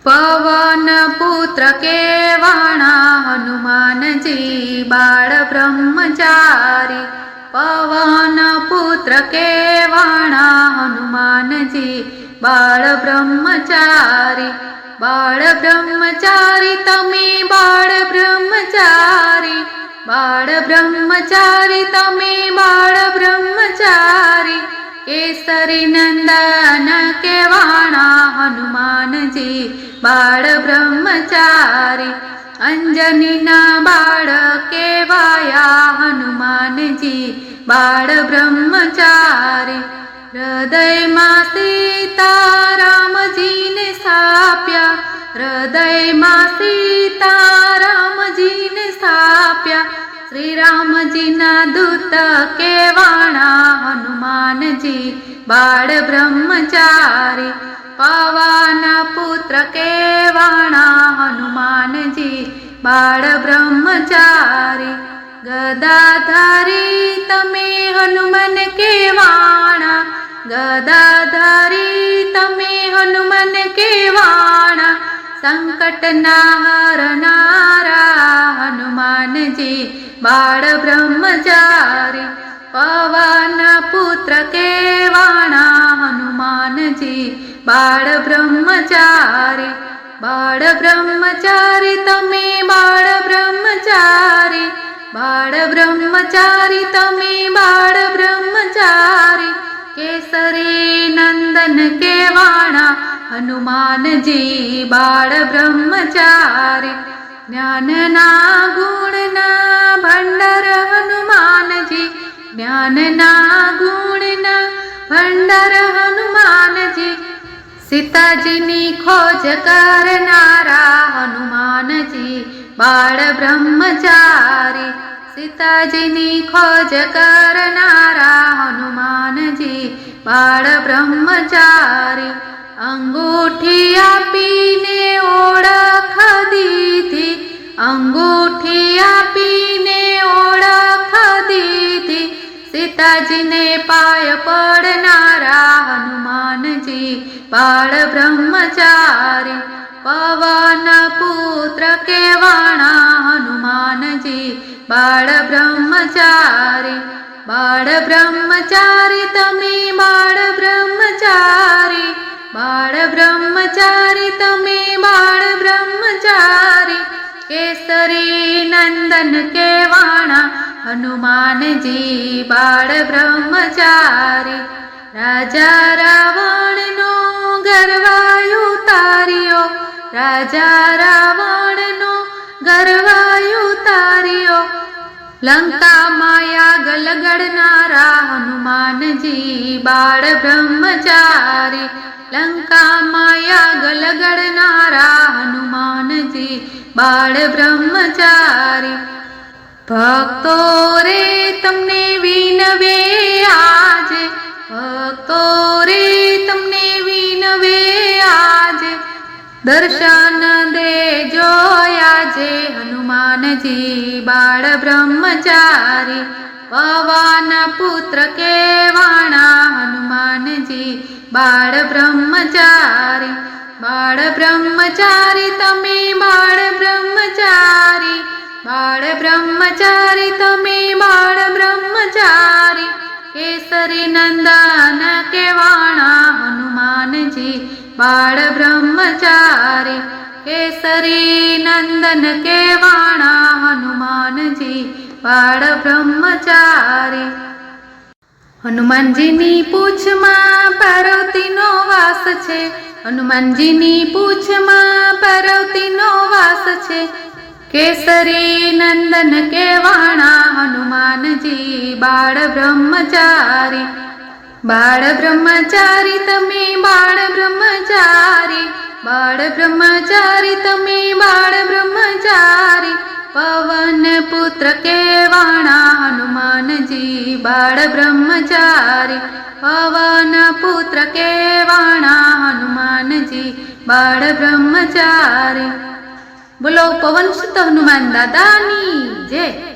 પવન પુત્ર કેવાણા હનુમાનજી બાળ બ્રહ્મચારી. પવન પુત્ર કેવાણા હનુમાનજી બાળ બ્રહ્મચારી. બાળ બ્રહ્મચારી તમે બાળ બ્રહ્મચારી. બાળ બ્રહ્મચારી તમે બાળ બ્રહ્મચારી. કેસરી નંદન કેવાણા હનુમાનજી બાળ બ્રહ્મચારી. અંજનીના બાળ કેવાયા હનુમાનજી બાળ બ્રહ્મચારી. હૃદયમાં સીતારામજીને સ્થાપ્યા. હૃદયમાં સીતારામજીને સ્થાપ્યા. શ્રીરામજીના દૂત કેવાણા હનુમાનજી બાળ બ્રહ્મચારી. પવન પુત્ર કેવાણા હનુમાનજી બાળ બ્રહ્મચારી. ગદાધારી તમે હનુમાન કેવાણા. ગદાધારી તમે હનુમાન કેવાણા. સંકટના હરનારા હનુમાનજી બાળ બ્રહ્મચારી. પવન પુત્ર કેવાણા હનુમાનજી બાળ બ્રહ્મચારી. બાળ બ્રહ્મચારી તમે બાળ બ્રહ્મચારી. બાળ બ્રહ્મચારી તમે બાળ બ્રહ્મચારી. કેસરી નંદન કેવાણા હનુમાનજી બાળ બ્રહ્મચારી. જ્ઞાનના ગુણના ભંડાર હનુમાનજી. જ્ઞાનના ગુણના ભંડાર હનુમાનજી. સીતાજીની ખોજ કરનારા હનુમાનજી બાળ બ્રહ્મચારી. સીતાજીની ખોજ કરનારા હનુમાનજી બાળ બ્રહ્મચારી. અંગૂઠી આપીને ઓળખ દીધી. અંગૂઠી આપીને ઓળખ દીધી. સીતાજીને પાય પડનારા હનુમાનજી બાળ બ્રહ્મચારી. પવન પુત્ર કેવાણા હનુમાનજી બાળ બ્રહ્મચારી. બાળ બ્રહ્મચારી તમે બાળ બ્રહ્મચારી. બાળ બ્રહ્મચારી તમે બાળ બ્રહ્મચારી. કેસરી નંદન કેવાણા હનુમાનજી બાળ બ્રહ્મચારી. રાજા રાવણનો ગર્વાયુ તાર્યો. રાજા રાવણનો ગર્વાયુ તાર્યો. લંકામાં આગ લગાડનારા હનુમાનજી બાળ બ્રહ્મચારી. લંકામાં આગ લગાડનારા હનુમાનજી બાળ બ્રહ્મચારી. ભક્તો રે તમને વિનવે આજે. ભક્તો રે તમને વિનવે આજે. દર્શન દેજો આજે હનુમાનજી બાળ બ્રહ્મચારી. પવન પુત્ર કેવાણા હનુમાનજી બાળ બ્રહ્મચારી. બાળ બ્રહ્મચારી તમે બાળ બ્રહ્મચારી. બાળ બ્રહ્મચારી તમે બાળ બ્રહ્મચારી. કેસરી નંદન કેવાણા હનુમાનજી બાળ બ્રહ્મચારી. કેસરી નંદન કેવાણા હનુમાનજી બાળ બ્રહ્મચારી. હનુમાનજીની પૂંછમાં પાર્વતીનો વાસ છે. હનુમાનજીની પૂંછમાં પાર્વતીનો વાસ છે. કેસરી નંદન કેવાણા હનુમાનજી બાળ બ્રહ્મચારી. બાળ બ્રહ્મચારી તમે બાળ બ્રહ્મચારી. બાળ બ્રહ્મચારી તમે બાળ બ્રહ્મચારી. પવન પુત્ર કેવાણા હનુમાનજી બાળ બ્રહ્મચારી. પવન પુત્ર કેવાણા હનુમાનજી બાળ બ્રહ્મચારી. બોલો પવન સુત હનુમાન દાદાની જય.